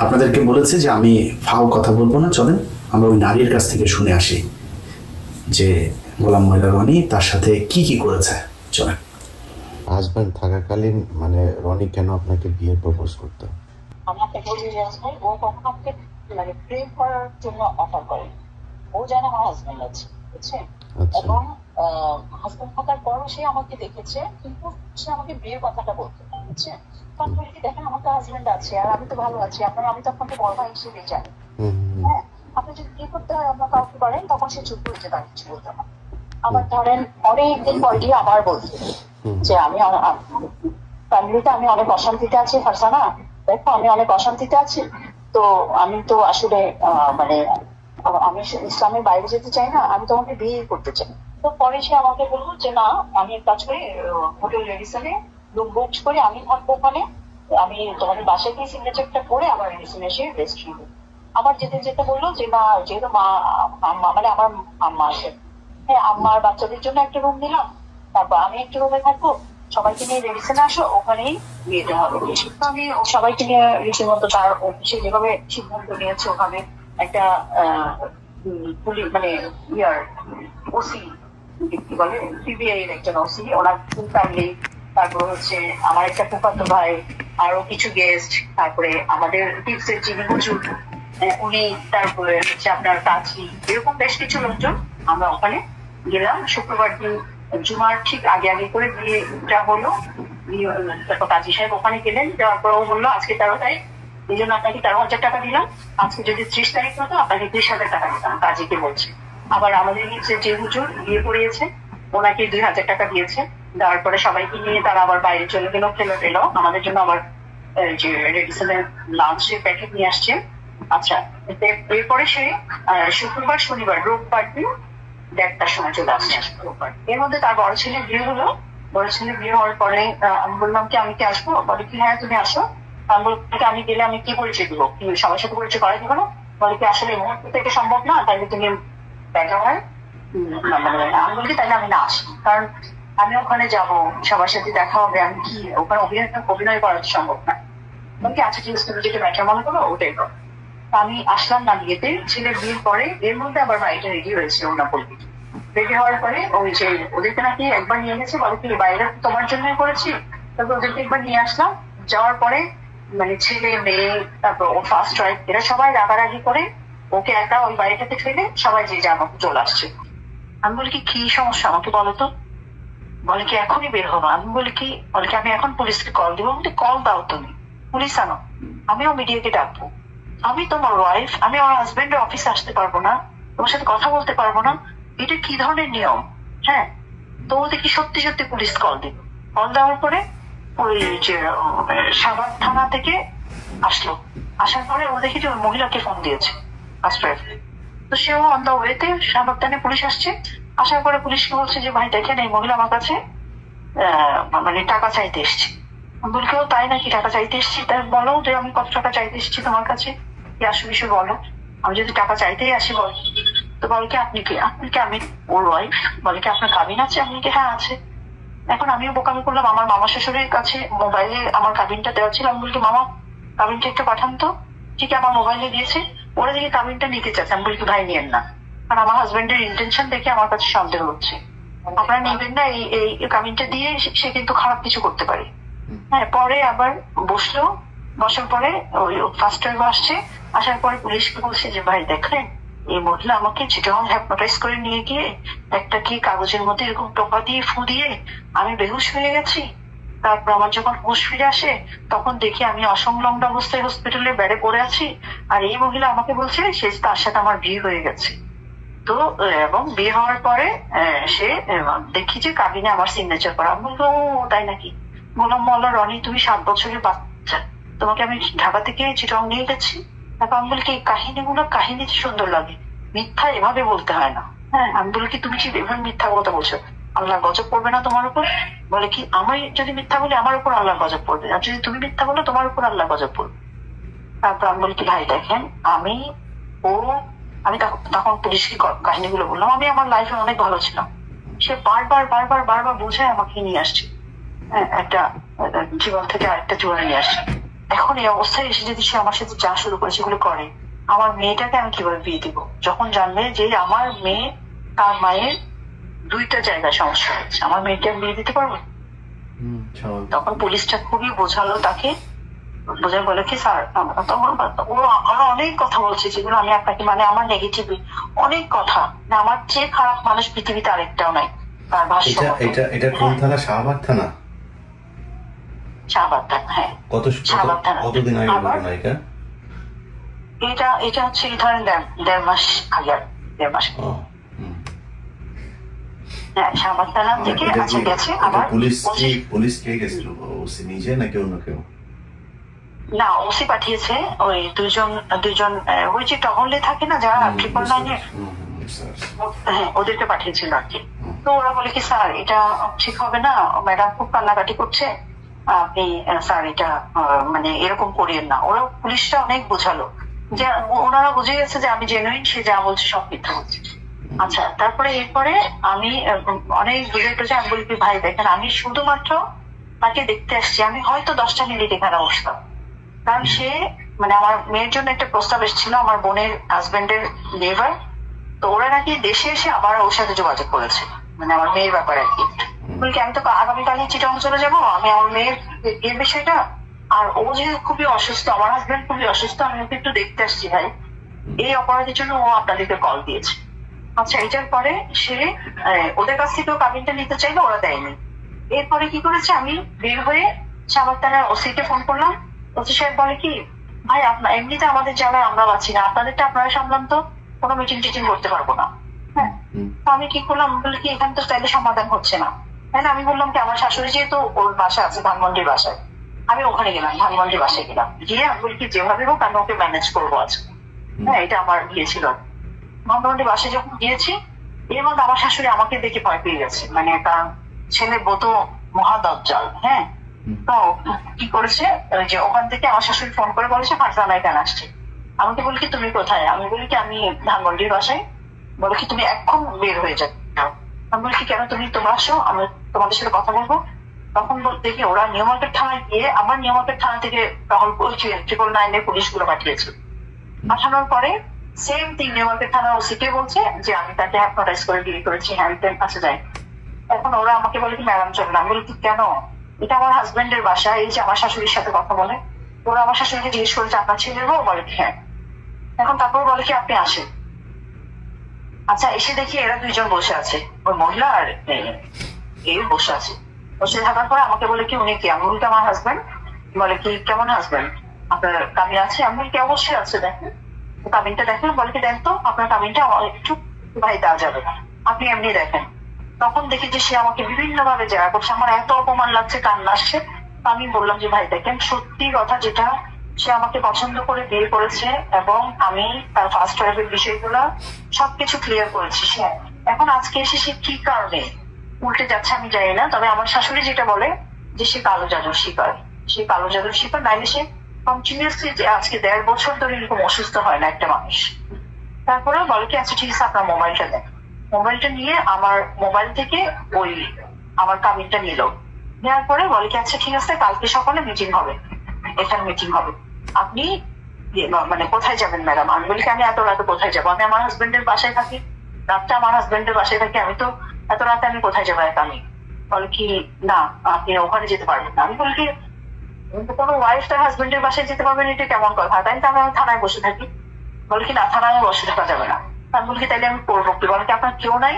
আপনাদেরকে বলেছে যে আমি ফাও কথা বলবো না, চলেন আমরা ওই নারীর কাছ থেকে শুনে আসি যে গোলাম ময়লা রনি তার সাথে কি কি করেছে। চলেন। হাজব্যান্ড থাকাকালীন মানে রনি কেন আপনাকে বিয়ে প্রপোজ করতো? আমাকে বলি যে ও কখনো আমাকে মানে প্রেম করার জন্য অফার করে। ও জানে আমার হাজবেন্ড আছে, বুঝছেন? এবং হাজবেন্ড থাকার পরও সে আমাকে দেখেছে, কিন্তু সে আমাকে বিয়ের কথাটা বলতো, বুঝছেন? তখন বলি কি, দেখেন আমার তো হাজবেন্ড আছে আর আমি তো ভালো আছি, আমি তো আপনাকে বড় ভাই হিসেবে জানি। হ্যাঁ, আপনি যদি বিয়ে করতে হয় আপনার কাউকে করেন, তখন সে চুপ করে যেতে আর কিছু বলতো না। আবার ধরেন অনেকদিন পর গিয়ে আবার বলছে যে আমি ফ্যামিলিতে আমি অনেক অশান্তিতে আছি, ফারসানা দেখো আমি অনেক অশান্তিতে আছি, তো আমি তো আসলে মানে আমি ইসলামের বাইরে যেতে চাই না, আমি তোমাকে বিয়ে করতে চাই। তো পরে সে আমাকে বললো যে না, আমি এক কাজ করি, হোটেল রেডিসনে রুম বুক করে আমি থাকবো ওখানে, আমি তোমাদের বাসায় গিয়ে সিগনেচারটা করে আবার রেডিসনে এসে রেস্ট নিবো। আবার যেতে যেতে বললো যে না, যেহেতু মা মানে আমার আম্মা আছে, হ্যাঁ আম্মার বাচ্চাদের জন্য একটা রুম নিলাম, তারপর আমি একটা রুমে থাকবো, সবাইকে নিয়ে রেডিসনে আসো, ওখানেই বিয়েতে হবে। আমি সবাইকে নিয়ে রীতিমতো তার সে যেভাবে সিদ্ধান্ত নিয়েছে ওখানে একটা মানে ইয়ার ওসি কি বলে সিবিআই এর একজন ওসি, ওনার ফুল ফ্যামিলি, তারপর হচ্ছে আমার একটা ফুফাতো ভাই, আরো কিছু গেস্ট, তারপরে আমাদের টিপসের যিনি হুজুর উনি, তারপরে হচ্ছে আপনার কাজী, এরকম বেশ কিছু লোকজন আমরা ওখানে গেলাম। শুক্রবার দিন জুমার ঠিক আগে আগে করে বিয়েটা হলো। তারপর কাজী সাহেব ওখানে গেলেন, যাওয়ার পর ও বললো আজকে 13 তারিখ, এই জন্য আপনাকে 13,000 টাকা দিলাম, আজকে যদি 30 তারিখ হতো আপনাকে 30,000 টাকা দিতাম, কাজীকে বলছে। আবার আমাদের যে হুজুর বিয়ে পড়িয়েছে ওনাকে 2,000 টাকা দিয়েছে। দেওয়ার পরে সবাইকে নিয়ে তারা আবার বাইরে চলে গেল, এলো আমাদের জন্য আবার যে রেডিসনের লাঞ্চের প্যাকেট নিয়ে আসছে। আচ্ছা, এরপরে সে শুক্রবার শনিবার রোববার দিন 1:30টার সময় চলে আসছে রোববার। এর মধ্যে তার বড় ছেলে বিয়ে হলো। বড় ছেলে বিয়ে হওয়ার পরে আমি বললাম কি আমি কি আসবো? বলে কি হ্যাঁ তুমি আসো। আমি বলতে আমি গেলে আমি কি পরিচয় দিবো, কি সবার সাথে পরিচয় করাই দিবো না? বলে কি আসলে এই মুহূর্ত থেকে সম্ভব না, তাইলে তুমি দেখা হয়। মানে আমি বলি তাইলে আমি না আসি, কারণ আমি ওখানে যাবো, সবার সাথে দেখা হবে, আমি কি ওখানে অভিনয় করা সম্ভব না। বলছি আচ্ছা ঠিক আছে, তুমি যেটা ব্যাখ্যা মনে করো ওটাই করো। আমি আসলাম না বিয়েতে। ছেলের বিয়ের পরে এর মধ্যে আবার বাড়িটা রেডি হয়েছে ওনা বলবি। রেডি হওয়ার পরে ওই যে ওদেরকে নাকি একবার নিয়ে গেছে, বলে কি বাইরে তোমার জন্যই করেছি। তারপর ওদেরকে একবার নিয়ে আসলাম, যাওয়ার পরে মানে ছেলে মেয়ে তারপর ও ফার্স্ট ওয়াইফ এরা সবাই রাগারাগি করে ওকে একটা ওই বাড়িটাতে ফেলে সবাই যে যার মতো চলে আসছে। আমি বলি কি সমস্যা আমাকে বলো তো? বলে কি এখনই বের হবো। আমি বলি কি, বলে কি আমি এখন পুলিশকে কল দিব। বলতে কল দাও তুমি, পুলিশ আনো, আমিও মিডিয়াকে ডাকবো। আমি তোমার ওয়াইফ, আমি আমার হাজবেন্ডের অফিসে আসতে পারবো না, তোমার সাথে কথা বলতে পারবো না, এটা কি ধরনের নিয়ম? হ্যাঁ, তো ও দেখি সত্যি সত্যি পুলিশ কল দিল। কল দেওয়ার পরে ওই যে সাভার থানা থেকে আসলো, আসার পরে ও দেখি যে ওই মহিলাকে ফোন দিয়েছে ফার্স্ট ওয়াইফ। তো সেও অন দা ওয়েতে সাভার থানায় পুলিশ আসছে। আসার পরে পুলিশকে বলছে যে ভাই দেখেন এই মহিলা আমার কাছে মানে টাকা চাইতে এসছে। বলি কেউ তাই নাকি, টাকা চাইতে এসছি? তাই বলো যে আমি কত টাকা চাইতে এসছি তোমার কাছে, কি আসো বিষয় বলো, আমি যদি টাকা চাইতেই আসি বল। তো বলে কি আপনি কি আমি ওর ওয়াইফ। বলে কি আপনার কাবিন আছে? আপনি কি হ্যাঁ আছে। এখন আমিও বোকামি করলাম, আমার মামা শ্বশুরের কাছে মোবাইলে আমার কাবিনটা দেওয়া ছিল। আমি বলি মামা কাবিনটা একটু পাঠান তো। ঠিক আমার মোবাইলে দিয়েছে, ওরা দেখি কাবিনটা নিতে চাচ্ছে। আমি বলি কি ভাই নিয়েন না, কারণ আমার হাজবেন্ডের ইন্টেনশন দেখে আমার কাছে সন্দেহ হচ্ছে, আপনারা নেবেন না, এই কাবিনটা দিয়ে সে কিন্তু খারাপ কিছু করতে পারে। হ্যাঁ, পরে আবার বসলো, বসার পরে ওই ফার্স্ট ওয়াইফ আসছে। আসার পরে পুলিশকে বলছে যে ভাই দেখলেন এই মহিলা আমাকে চিটাগাং হ্যাপনোটাইজ করে নিয়ে গিয়ে একটা কি কাগজের মধ্যে এরকম টোকা দিয়ে ফু দিয়ে আমি বেহুশ হয়ে গেছি। তারপর আমার যখন হুঁশ ফিরে আসে তখন দেখি আমি অসংলগ্ন অবস্থায় হসপিটালে বেডে পড়ে আছি, আর এই মহিলা আমাকে বলছে সে তার সাথে আমার বিয়ে হয়ে গেছে। তো এবং বিয়ে হওয়ার পরে সে দেখি যে কাবিনে আমার সিগনেচার করা। আমি বলবো তাই নাকি? বললাম মল্লা রনি তুমি 7 বছরের বাচ্চা, তোমাকে আমি ঢাকা থেকে চিটাগাং নিয়ে গেছি। তারপর আমি বলি এই কাহিনীগুলো কাহিনীতে সুন্দর লাগে, মিথ্যা এভাবে বলতে হয় না। হ্যাঁ, আমি বলি কি তুমি কি এভাবে মিথ্যা কথা বলছো, আল্লাহর গজব পড়বে না তোমার উপর? বলে কি আমি যদি মিথ্যা বলি আমার উপর আল্লাহর গজব পড়বে, আর যদি তুমি মিথ্যা বলো তোমার উপর আল্লাহর গজব পড়বে। তারপর আমি বলি কি ভাই দেখেন আমি তখন পুলিশকে কাহিনীগুলো বললাম, আমি আমার লাইফে অনেক ভালো ছিলাম, সে বারবার বোঝায় আমাকে নিয়ে আসছে, একটা জীবন থেকে আরেকটা জীবনে নিয়ে আসছে। এখন এই অবস্থায় এসে যদি সে আমার সাথে যা শুরু করে সেগুলো করে, আমার মেয়েটাকে আমি কিভাবে বিয়ে দিব? যখন জানবে যে আমার মেয়ে তার মায়ের দুইটা জায়গায় সমস্যা হচ্ছে, আমার মেয়েকে আমি বিয়ে দিতে পারবো? তখন পুলিশটা খুবই বোঝালো তাকে, বোঝায় বলে কি স্যার তখন আমরা অনেক কথা বলছি যেগুলো আমি আপনাকে মানে আমার নেগেটিভ অনেক কথা, আমার চেয়ে খারাপ মানুষ পৃথিবীতে আরেকটাও নাই। তার ভাষ্য এটা কোন থানা? শাহবাগ থানা। শাহবাগ থানা, হ্যাঁ শাহবাগ থানা। কতদিন আগে ঘটনা এটা? এটা হচ্ছে এই ধরেন দেড় মাস আগে, হ্যাঁ শাহবাগ থানা থেকে আচ্ছা গেছে। আবার পুলিশ কে গেছিল, ওসি নিজে নাকি অন্য কেউ? না, ওসি পাঠিয়েছে, ওই দুইজন ওই যে টহলে থাকে না যারা 999-এ, হ্যাঁ ওদেরকে পাঠিয়েছিল আর কি। তো ওরা বলে কি স্যার এটা ঠিক হবে না, ম্যাডাম খুব কান্নাকাটি করছে, আপনি স্যার এটা মানে এরকম করিয়েন না। ওরা পুলিশটা অনেক বোঝালো, যে ওনারা বুঝে গেছে যে আমি জেনুইন, সে যা বলছে সব মিথ্যা বলছে। আচ্ছা তারপরে এরপরে আমি অনেক বুঝাইতে চাই, আমি বলি ভাই দেখেন আমি শুধুমাত্র তাকে দেখতে আসছি, আমি হয়তো 10টা মিনিট এখানে বসতাম, কারণ সে মানে আমার মেয়ের জন্য একটা প্রস্তাব এসেছিল আমার বোনের হাজবেন্ডের নেভার, তো ওরা নাকি দেশে এসে আবার ওর সাথে যোগাযোগ করেছে, মানে আমার মেয়ের ব্যাপারে আর কি। বলি আমি তো আগামীকালই চিটাং চলে যাবো, আমি আমার মেয়ের এর বিষয়টা, আর ও যে খুবই অসুস্থ, আমার হাজবেন্ড খুবই অসুস্থ, আমি ওকে একটু দেখতে আসছি ভাই, এই অপরাধের জন্য ও আপনাদেরকে কল দিয়েছে। আচ্ছা এটার পরে সে ওদের কাছ থেকেও কাবিনটা নিতে চাইলে ওরা দেয়নি। এরপরে কি করেছে, আমি বের হয়ে শাহবাগ থানার ওসিকে ফোন করলাম। ওসি সাহেব বলে কি ভাই আপনার এমনিতে আমাদের জায়গায় আমরা পাচ্ছি না, আপনাদেরটা আপনারা সামলান, তো কোনো মিটিং টিটিং করতে পারবো না। হ্যাঁ, তো আমি কি করলাম, বলি কি এখানে তো চাইলে সমাধান হচ্ছে না, তাই না? আমি বললাম কি আমার শাশুড়ি যেহেতু ওর বাসা আছে ধানমন্ডির বাসায়, আমি ওখানে গেলাম, ধানমন্ডির বাসায় গেলাম, গিয়ে আমি বলি কি যেভাবে হোক আমি ওকে ম্যানেজ করবো আজকে। হ্যাঁ, এটা আমার বিয়ে ছিল। ধানমন্ডির বাসায় যখন গিয়েছি, এর মধ্যে আমার শাশুড়ি আমাকে দেখে ভয় পেয়ে গেছে, মানে কারণ ছেলে বউ তো মহাদজ্জাল। হ্যাঁ, তো কি করেছে, ওই যে ওখান থেকে আমার শাশুড়ি ফোন করে বলেছে ফারজানায় কেন আসছে। আমাকে বলি কি তুমি কোথায়? আমি বলি কি আমি ধানমন্ডির বাসায়। বলে কি তুমি এখন বের হয়ে যাও। আমি বলি কি কেন, তোমরা আসো, আমি তোমাদের সাথে কথা বলবো। তখন দেখি ওরা নিউ মার্কেট থানায় গিয়ে আমার নিউ মার্কেট থানা থেকে টহল 999-এর পুলিশগুলো পাঠিয়েছে। পাঠানোর পরে সেম থিং নিউ মার্কেট থানার ওসিকে বলছে যে আমি তাকে হ্যাপনোটাইজ করে বিয়ে করেছি, হ্যাঁ কাছে যাই। এখন ওরা আমাকে বলে কি ম্যাডাম চলুন। আমি বলি কি কেন, এটা আমার হাজবেন্ডের বাসা, এই যে আমার শাশুড়ির সাথে কথা বলে। ওরা আমার শাশুড়িকে জিজ্ঞেস করেছে আপনার ছেলের বউ? বলে কি হ্যাঁ। এখন তারপর বলে কি আপনি আসেন। আচ্ছা এসে দেখি এরা দুইজন বসে আছে, ওই মহিলা আর এই বসে আছে। বসে থাকার পর আমাকে বলে কি উনি কি? আমি বলি আমার হাজবেন্ড। বলে কি কেমন হাজবেন্ড, আপনার কাবিন আছে? আমি বলি কি অবশ্যই আছে, দেখেন কাবিনটা দেখেন। বলে কি দেখ তো আপনার কাবিনটা একটু ভাই দেওয়া যাবে না, আপনি এমনি দেখেন। তখন দেখি যে সে আমাকে বিভিন্ন ভাবে জেরা করছে, আমার এত অপমান লাগছে, কান্না আসছে। আমি বললাম যে ভাই দেখেন সত্যি কথা যেটা, সে আমাকে পছন্দ করে বিয়ে করেছে এবং আমি তার ফার্স্ট ওয়াইফের বিষয়গুলো সবকিছু ক্লিয়ার করেছি। সে এখন আজকে এসে সে কি কারণে উল্টে যাচ্ছে আমি জানি না, তবে আমার শাশুড়ি যেটা বলে যে সে কালো জাদুর শিকার, সে কালো জাদুর শিকার, নাইলে সে কন্টিনিউসলি যে আজকে 1.5 বছর ধরে এরকম অসুস্থ হয় না একটা মানুষ। তারপরে বলে কি আচ্ছা ঠিক আছে আপনার মোবাইলটা দেন। মোবাইলটা নিয়ে আমার মোবাইল থেকে ওই আমার কাবিনটা নিল, নেওয়ার পরে বলে কি আচ্ছা ঠিক আছে কালকে সকালে মিটিং হবে, এখানে মিটিং হবে, আপনি মানে কোথায় যাবেন ম্যাডাম? আমি বলি কি আমি এত রাতে কোথায় যাবো, আমি আমার হাজবেন্ডের বাসায় থাকি, রাতটা আমার হাজবেন্ডের বাসায় থাকি, আমি তো এত রাতে আমি কোথায় যাবো একা? আমি বলে কি না আপনি ওখানে যেতে পারবেন না। আমি বলি কি কোনো ওয়াইফ তার হাজবেন্ডের বাসায় যেতে পারবেন, এটা কেমন কথা? তাই তো আমি থানায় বসে থাকি। বলে কি না থানায় বসে থাকা যাবে না। আমি বলি কি তাইলে আমি করবো কি? বলে কি আপনার কেউ নাই?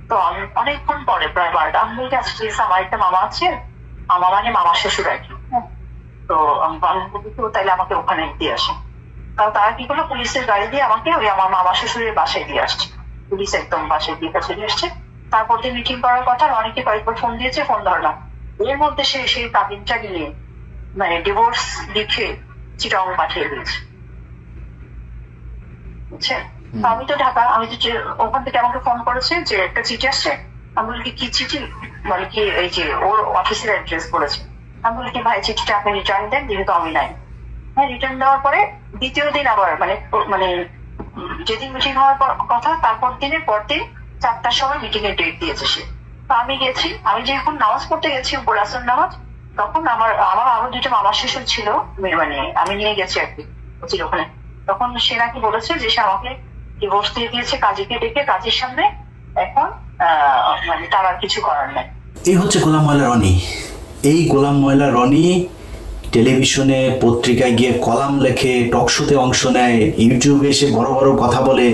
তো আমি অনেকক্ষণ পরে প্রায় 12টা আমি বলি আচ্ছা ঠিক আছে আমার একটা মামা আছে, আমার মানে মামা শ্বশুর আর কি, তো তাইলে আমাকে ওখানে দিয়ে আসে। তারা কি করলো, পুলিশের গাড়ি দিয়ে আমাকে ওই আমার মামা শ্বশুরের বাসায় দিয়ে আসছে, পুলিশ একদম বাসায় দিয়ে কাছে দিয়ে আসছে। তারপর দিয়ে মিটিং করার কথা, অনেকে কয়েকবার ফোন দিয়েছে, ফোন ধরলাম। এর মধ্যে সে সেই কাবিনটা নিয়ে মানে ডিভোর্স লিখে চিটাং পাঠিয়ে দিয়েছে, বুঝছেন? তো আমি তো ঢাকা, আমি তো ওখান থেকে আমাকে ফোন করেছে যে একটা চিঠি আসছে। আমি বলি কি চিঠি, মানে কি এই যে ওর অফিসের অ্যাড্রেস বলেছে। আমি বলি কি ভাই চিঠিটা আপনি রিটার্ন দেন, যেহেতু আমি নাই। হ্যাঁ, রিটার্ন দেওয়ার পরে দ্বিতীয় দিন আবার মানে যেদিন মিটিং হওয়ার কথা তারপর দিনের পরদিন 4টার সময় মিটিং এর ডেট দিয়েছে সে। তো আমি গেছি, আমি যখন নামাজ পড়তে গেছি উপর আসর নামাজ, তখন আমার আরো দুটো মামা শ্বশুর ছিল, মানে আমি নিয়ে গেছি একদিন ওখানে। তখন সে নাকি বলেছে যে সে আমাকে ডিভোর্স দিয়ে দিয়েছে কাজীকে ডেকে, কাজীর সামনে। এখন মানে তার আর কিছু করার নেই। এই হচ্ছে গোলাম ময়লা রনি। এই গোলাম ময়লা রনি টেলিভিশনে পত্রিকায় গিয়ে কলাম লেখে, টকশোতে অংশ নেয়, ইউটিউবে এসে বড় বড় কথা বলে।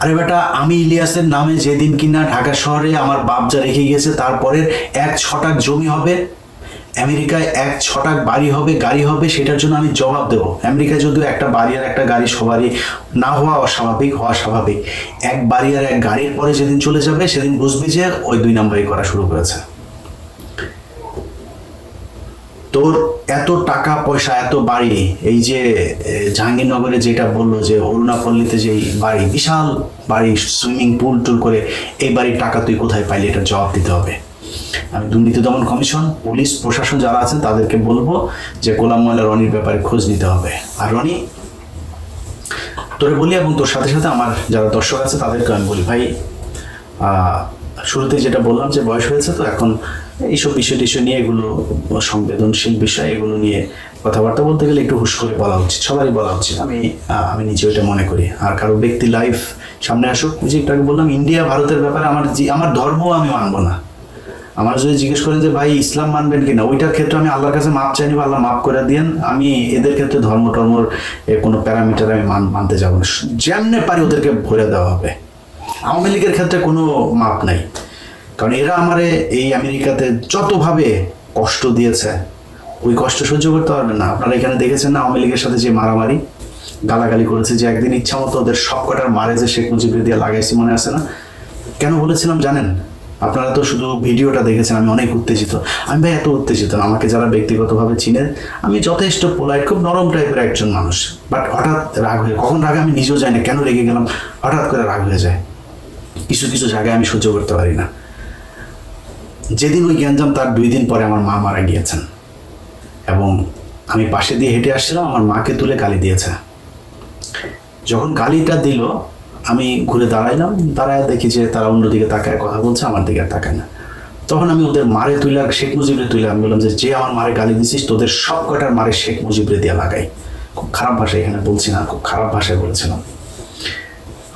আরে বেটা, আমি ইলিয়াসের নামে যেদিন কিনা ঢাকা শহরে আমার বাপ যা রেখে গিয়েছে তারপরের 1 ছটাক জমি হবে, আমেরিকায় 1 ছটাক বাড়ি হবে, গাড়ি হবে, সেটার জন্য আমি জবাব দেবো। আমেরিকায় যদিও একটা বাড়ি আর একটা গাড়ি সবারই না হওয়া অস্বাভাবিক, হওয়া স্বাভাবিক। 1 বাড়ি আর 1 গাড়ির পরে যেদিন চলে যাবে সেদিন বুঝবি যে ওই 2 নাম্বারই করা শুরু করেছে। তোর এত টাকা পয়সা, এত বাড়ি, এই যে জাহাঙ্গীরনগরে যেটা বললো যে অরুণাপল্লীতে যে বাড়ি, বিশাল বাড়ি, সুইমিং পুল টুল করে, এই বাড়ির টাকা তুই কোথায় পাইলি, এটা জবাব দিতে হবে। আমি দুর্নীতি দমন কমিশন, পুলিশ প্রশাসন যারা আছেন তাদেরকে বলবো যে গোলাম ময়লা রনির ব্যাপারে খোঁজ নিতে হবে। আর রনি, তোরে বলি এবং তোর সাথে সাথে আমার যারা দর্শক আছে তাদেরকে আমি বলি, ভাই শুরুতে যেটা বললাম যে বয়স হয়েছে, তো এখন এইসব বিষয় নিয়ে, এগুলো সংবেদনশীল বিষয়, এগুলো নিয়ে কথাবার্তা বলতে গেলে একটু হুশ করে বলা উচিত, সবারই বলা উচিত। আমি নিজে ওইটা মনে করি। আর কারো ব্যক্তি লাইফ সামনে আসুক, যে একটু বললাম ইন্ডিয়া ভারতের ব্যাপারে আমার ধর্মও আমি মানবো না। আমার যদি জিজ্ঞেস করেন যে ভাই ইসলাম মানবেন কিনা, ওইটার ক্ষেত্রে আমি আল্লাহর কাছে মাপ চাইনি, আল্লাহ মাফ করে দিয়েন। আমি এদের ক্ষেত্রে টর্মর কোনো প্যারামিটার আমি মানতে যাবো না, যেমনে পারি ওদেরকে ভরে দেওয়া হবে। আওয়ামী লীগের ক্ষেত্রে কোনো মাপ নাই, কারণ এরা আমারে এই আমেরিকাতে যতভাবে কষ্ট দিয়েছে, ওই কষ্ট সহ্য করতে পারবে না। আপনারা এখানে দেখেছেন না আওয়ামী লীগের সাথে যে মারামারি, গালাগালি করেছে, যে একদিন ইচ্ছা মতো ওদের সব কটার মারে যে শেখ মুজিবুর দিয়ে লাগাইছি, মনে আছে না? কেন বলেছিলাম জানেন? আপনারা তো শুধু ভিডিওটা দেখেছেন। আমি অনেক উত্তেজিত। আমি ভাই এত উত্তেজিত না, আমাকে যারা ব্যক্তিগতভাবে চিনেন, আমি যথেষ্ট পোলাইট, খুব নরম টাইপের একজন মানুষ। বাট হঠাৎ রাগ হয়ে, কখন রাগে আমি নিজেও জানি না কেন রেগে গেলাম, হঠাৎ করে রাগ হয়ে যায়। কিছু জায়গায় আমি সহ্য করতে পারি না। যেদিন ওই গ্যাঞ্জাম, তার 2 দিন পরে আমার মা মারা গিয়েছেন, এবং আমি পাশে দিয়ে হেঁটে আসছিলাম, আমার মাকে তুলে গালি দিয়েছে। যখন গালিটা দিল, আমি ঘুরে দাঁড়াইলাম, দাঁড়ায় দেখি যে তারা অন্যদিকে তাকায় কথা বলছে, আমার দিকে আর তাকায় না। তখন আমি ওদের মারে তুলে, শেখ মুজিবরে তুলে আমি বললাম যে আমার মারে গালি দিছিস, তোদের সব কটার মারে শেখ মুজিবরে দিয়ে লাগাই। খুব খারাপ ভাষায় এখানে বলছি না, খুব খারাপ ভাষায় বলেছিলাম।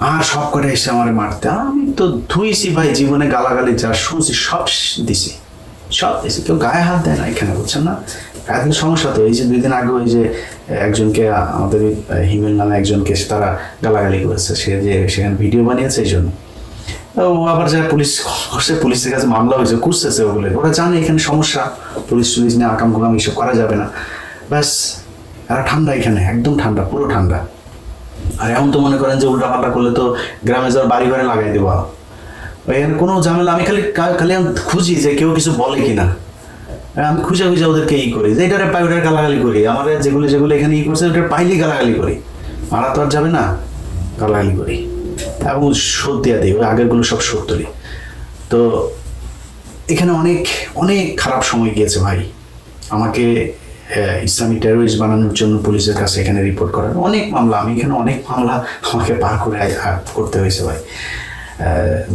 আর সব কটা এসে আমার মারতে, আমি তো ধুইছি ভাই, জীবনে গালাগালি যা শুনছি সব দিছি, কেউ গায়ে হাত দেয় না এখানে, বুঝছেন না? এখন সমস্যা তো এই যে 2 দিন আগে ওই যে একজনকে, আমাদের হিমেল নামে একজনকে তারা গালাগালি করেছে, সে যে সেখানে ভিডিও বানিয়েছে, এই জন্য ও আবার যা পুলিশের কাছে মামলা হয়েছে, খুঁজতেছে ওগুলো। ওরা জানে এখানে সমস্যা, পুলিশ নিয়ে আকাম কুকাম এসব করা যাবে না। ব্যাস, এরা ঠান্ডা, এখানে একদম ঠান্ডা, পুরো ঠান্ডা। আর এখন তো মনে করেন যে উল্টাপাল্টা করলে তো গ্রামে যাওয়ার বাড়ি ঘরে লাগাই দেবো, এখানে কোনো ঝামেলা। আমি খালি খুঁজি যে কেউ কিছু বলে কিনা, আমি খুঁজে ওদেরকে করি যে এটারে পাই, ওটার গালাগালি করি। আমার যেগুলো এখানে করছে ওটার পাইলেই গালাগালি করি, মারা তো আর যাবে না, গালাগালি করি এবং শোধ দিয়ে দিই, ওই আগেরগুলো সব শোধ তুলি। তো এখানে অনেক খারাপ সময় গিয়েছে ভাই। আমাকে ইসলামিক টেরোরিস্ট বানানোর জন্য পুলিশের কাছে এখানে রিপোর্ট করার অনেক মামলা, আমি এখানে অনেক মামলা আমাকে পার করে করতে হয়েছে ভাই।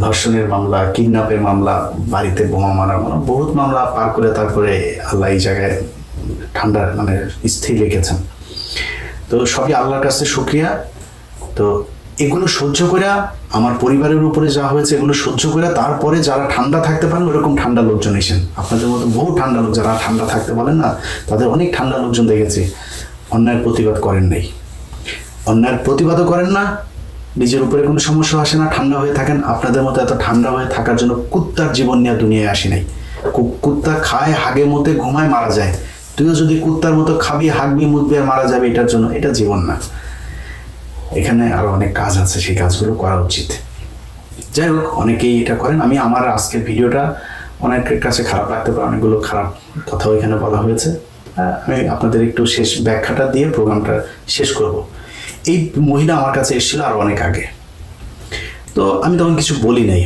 ধর্ষণের মামলা, কিডন্যাপের মামলা, বাড়িতে বোমা মারার মামলা, বহুত মামলা পার করে তারপরে আল্লাহ এই জায়গায় ঠান্ডা মানে স্থির রেখেছেন। তো সবই আল্লাহর কাছে শুকরিয়া। তো এগুলো সহ্য করে, আমার পরিবারের উপরে যা হয়েছে এগুলো সহ্য করে, তারপরে যারা ঠান্ডা থাকতে পারেন ওরকম ঠান্ডা লোকজন এসেন। আপনাদের মতো বহু ঠান্ডা লোক যারা ঠান্ডা থাকতে বলেন না, তাদের অনেক ঠান্ডা লোকজন দেখেছি, অন্যায়ের প্রতিবাদ করেন নাই, অন্যায়ের প্রতিবাদও করেন না, নিজের উপরে কোনো সমস্যা আসে না, ঠান্ডা হয়ে থাকেন। আপনাদের মতো এত ঠান্ডা হয়ে থাকার জন্য কুত্তার জীবন নিয়ে দুনিয়ায় আসি নাই। কুত্তা খায়, হাগে মতে, ঘুমায়, মারা যায়। তুইও যদি কুত্তার মতো খাবি, হাগবি, মুতবি আর মারা যাবে, এটার জন্য, এটা জীবন না। এখানে আরো অনেক কাজ আছে, সেই কাজগুলো করা উচিত। যাই হোক, অনেকেই এটা করেন। আমার আজকের ভিডিওটা অনেকের কাছে খারাপ লাগতে পারে, অনেকগুলো খারাপ কথাও এখানে বলা হয়েছে। আমি আপনাদের একটু শেষ ব্যাখ্যাটা দিয়ে প্রোগ্রামটা শেষ করব। এই মহিলা আমার কাছে এসেছিল আরো অনেক আগে, তো আমি তখন কিছু বলি নাই।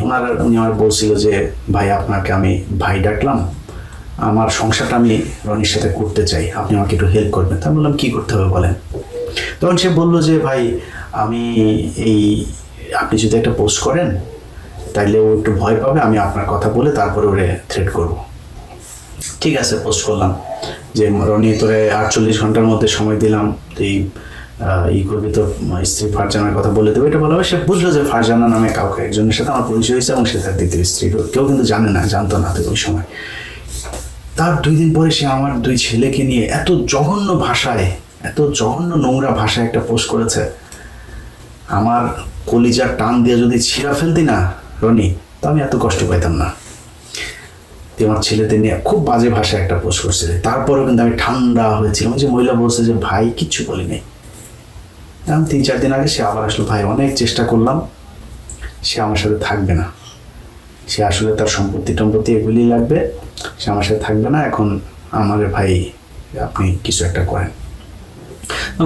উনি আমার বলছিল যে ভাই আপনাকে আমি ভাই ডাকলাম, আমার সংসারটা আমি রনির সাথে করতে চাই, আপনি আমাকে একটু হেল্প করবেন। তা বললাম কী করতে হবে বলেন। তখন সে বললো যে ভাই আমি আপনি যদি একটা পোস্ট করেন তাইলে ও একটু ভয় পাবে, আমি আপনার কথা বলে তারপরে ওরে থ্রেট করব। ঠিক আছে, পোস্ট করলাম যে রনি তোরে 48 ঘন্টার মধ্যে সময় দিলাম, তুই করবি, তো স্ত্রী ফারজানার কথা বলে দেবে। এটা বলা হবে। সে বুঝলো যে ফারজানা নামে কাউকে একজনের সাথে আমার পরিচয় হয়েছে এবং সে তার দ্বিতীয় স্ত্রী। কেউ কিন্তু জানতো না তো ওই সময়। তার 2 দিন পরে সে আমার 2 ছেলেকে নিয়ে এত জঘন্য ভাষায়, এত জঘন্য নোংরা ভাষায় একটা পোস্ট করেছে। আমার কলিজার টান দিয়ে যদি ছিঁড়া ফেলতি না রনি, তো আমি এত কষ্ট পাইতাম না। তুই আমার ছেলেদের নিয়ে খুব বাজে ভাষায় একটা পোস্ট করছিলে। তারপরেও কিন্তু আমি ঠান্ডা হয়েছিলাম। যে মহিলা বলছে যে ভাই কিচ্ছু বলি নাই। আমি 3-4 দিন আগে সে আবার আসলো, ভাই অনেক চেষ্টা করলাম, সে আমার সাথে থাকবে না, সে আসলে তার সম্পত্তি এগুলি লাগবে, সে আমার সাথে থাকবে না, এখন আমার ভাই আপনি কিছু একটা করেন।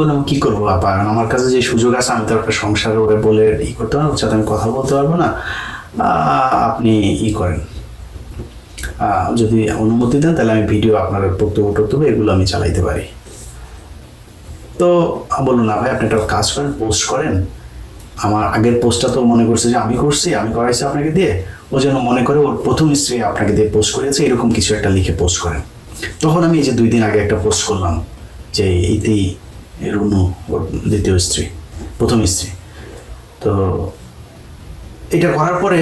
বললাম কি করবো আপা, আমার কাছে যে সুযোগ আছে আমি তো একটা সংসার ওরে বলে করতে পারবো, ওর সাথে আমি কথা বলতে পারবো না, আপনি করেন, যদি অনুমতি দেন তাহলে আমি ভিডিও আপনার বক্তব্য এগুলো আমি চালাইতে পারি। তো বললো না ভাই আপনি একটা কাজ করেন, পোস্ট করেন। আমার আগের পোস্টটা তো মনে করছে যে আমি করছি, আমি করাইছি আপনাকে দিয়ে, ও যেন মনে করে ওর প্রথম স্ত্রী আপনাকে দিয়ে পোস্ট করেছে, এরকম কিছু একটা লিখে পোস্ট করেন। তখন আমি এই যে 2 দিন আগে একটা পোস্ট করলাম যে এইতেই রুনু ওর দ্বিতীয় স্ত্রী, প্রথম স্ত্রী। তো এটা করার পরে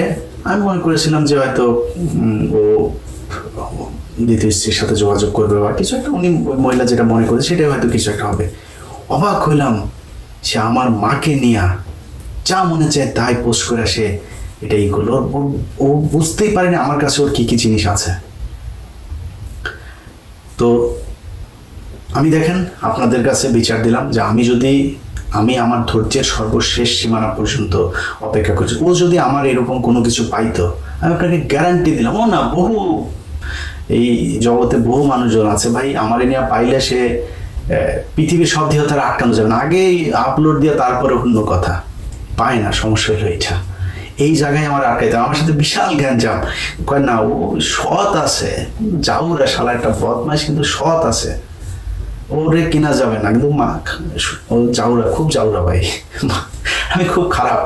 আমি মনে করেছিলাম যে হয়তো ও দ্বিতীয় স্ত্রীর সাথে যোগাযোগ করবে বা কিছু একটা, উনি মহিলা যেটা মনে করে সেটাই হয়তো কিছু একটা হবে। অবাক হইলাম, সে আমার মাকে নিয়ে যা মনে চায় তাই পোস্ট করে সে এটাই করলো। ও বুঝতেই পারেনি আমার কাছে ওর কি কি জিনিস আছে। তো আমি দেখেন আপনাদের কাছে বিচার দিলাম যে আমি আমার ধৈর্যের সর্বশেষ সীমানা পর্যন্ত অপেক্ষা করছি। ও যদি আমার এরকম কোনো কিছু পাইতো, আমি আপনাকে গ্যারান্টি দিলাম, ও না বহু এই জগতে বহু মানুষজন আছে ভাই, আমার নিয়ে পাইলে সে পৃথিবীর সব দিয়ে তারা আটকানো যাবে না, আগেই আপলোড দিয়ে তারপরে অন্য কথা পায় না। সমস্যা হলো এটা, এই জায়গায় আমার আটকাইতে, আমার সাথে বিশাল জ্ঞানজাম কয় না, ও সৎ আছে, জাউরা শালা একটা বদমাইশ, কিন্তু সৎ আছে, ওরে কেনা যাবে না, কিন্তু মা ও জাউরা, খুব জাউরা ভাই, আমি খুব খারাপ,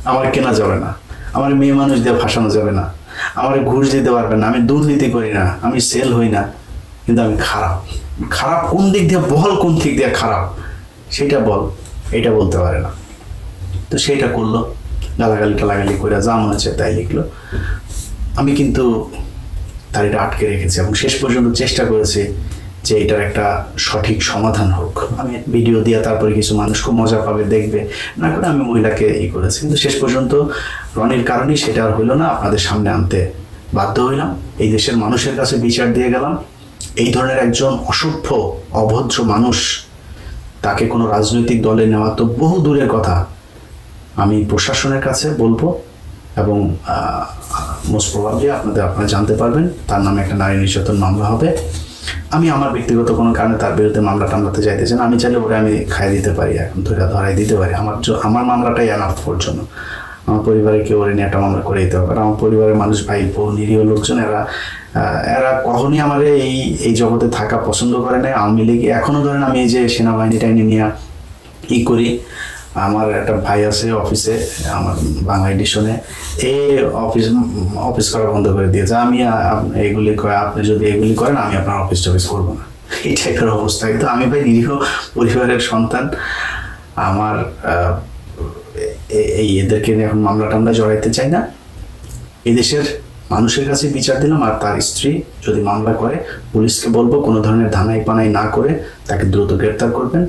আমার কেনা যাবে না, আমার মেয়ে মানুষ দিয়ে ফাঁসানো যাবে না, আমার ঘুষ দিতে পারবে না, আমি দুর্নীতি করি না, আমি সেল হই না, কিন্তু আমি খারাপ। খারাপ কোন দিক দিয়ে বল, কোন দিক দিয়ে খারাপ সেটা বল, এটা বলতে পারে না। তো সেইটা করলো, গালাগালি করে যা মনে হচ্ছে তাই লিখলো। আমি কিন্তু তার এটা আটকে রেখেছি এবং শেষ পর্যন্ত চেষ্টা করেছি যে এটার একটা সঠিক সমাধান হোক। আমি ভিডিও দিয়ে তারপরে কিছু মানুষ খুব মজা পাবে, দেখবে না করে আমি মহিলাকে করেছি, কিন্তু শেষ পর্যন্ত রনির কারণেই সেটা আর হইলো না, আপনাদের সামনে আনতে বাধ্য হইলাম। এই দেশের মানুষের কাছে বিচার দিয়ে গেলাম। এই ধরনের একজন অসভ্য অভদ্র মানুষ, তাকে কোনো রাজনৈতিক দলে নেওয়া তো বহু দূরের কথা, আমি প্রশাসনের কাছে বলবো এবং মোস্ট প্রবাবলি আপনারা জানতে পারবেন তার নামে একটা নারী নির্যাতন মামলা হবে। আমি আমার ব্যক্তিগত কোনো কারণে তার বিরুদ্ধে মামলা টামলাতে চাইতে চাই না, আমি চাইলে ওরা আমি খাইয়ে দিতে পারি, এখন ধরাই দিতে পারি, আমার মামলাটাই এনাফ ওর জন্য। আমার পরিবারে কেউ ওরে নিয়ে একটা মামলা করে দিতে হবে, কারণ আমার পরিবারের মানুষ ভাই বউ নিরীহ লোকজন, এরা কখনই আমার এই জগতে থাকা পছন্দ করে না। আওয়ামী লীগ এখনো ধরেন আমি এই যে সেনাবাহিনী টাইনি নিয়ে করি, আমার একটা ভাই আছে অফিসে, আমার বাংলা এডিশনে, অফিস করা বন্ধ করে দিয়েছে। আমি এগুলি করে, আপনি যদি এগুলি করেন আমি আপনার অফিস টফিস করবো না, এই টাইপের অবস্থা। কিন্তু আমি ভাই নিরীহ পরিবারের সন্তান, আমার এদেরকে এখন মামলা টামলা জড়াইতে চাই না। এদেশের মানুষের কাছে বিচার দিলাম। আর তার স্ত্রী যদি মামলা করে, পুলিশকে বলবো কোনো ধরনের ধানাই পানাই না করে তাকে দ্রুত গ্রেপ্তার করবেন,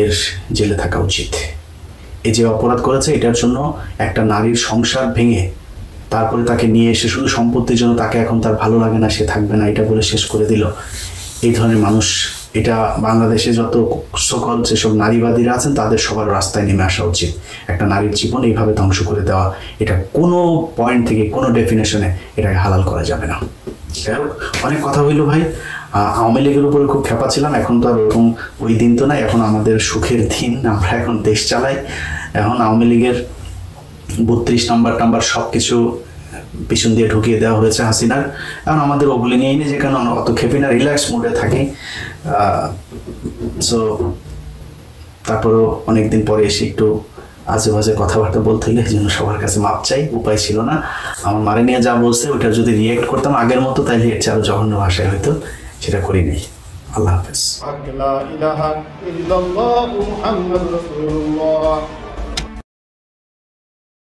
এর জেলে থাকা উচিত। এই যে অপরাধ করেছে এটার জন্য একটা নারীর সংসার ভেঙে তারপরে তাকে নিয়ে এসে শুধু সম্পত্তির জন্য তাকে এখন তার ভালো লাগে না, সে থাকবে না, এটা বলে শেষ করে দিল। এই ধরনের মানুষ, এটা বাংলাদেশে যত সকল যেসব নারীবাদীরা আছেন তাদের সবার রাস্তায় নেমে আসা উচিত। একটা নারীর জীবন এইভাবে ধ্বংস করে দেওয়া, এটা কোনো পয়েন্ট থেকে কোনো ডেফিনেশনে এটাকে হালাল করা যাবে না। যাই হোক, অনেক কথা হইলো ভাই। আওয়ামী লীগের উপরে খুব খেপা ছিলাম, এখন তো আর ওরকম ওই দিন তো নাই, এখন আমাদের সুখের দিন, আমরা এখন দেশ চালাই। এখন আওয়ামী লীগের 32 নাম্বার সব কিছু পিছন দিয়ে ঢুকিয়ে দেওয়া হয়েছে হাসিনার। এখন আমাদের ওগুলি নিয়েই যে কারণ আমরা অত খেপি না, রিল্যাক্স মুডে থাকি। সো তারপরেও অনেকদিন পরে এসে একটু আজে বাজে কথাবার্তা বলতে গেলে এই জন্য সবার কাছে মাপ চাই, উপায় ছিল না। আমার মারে নিয়ে যা বলছে ওটা যদি রিয়েক্ট করতাম আগের মতো তাহলে এর চেয়ে আরো জঘন্য ভাষায় হয়তো, সেটা করি নাই। আল্লাহ হাফেজ। لا إله إلا الله محمد رسول الله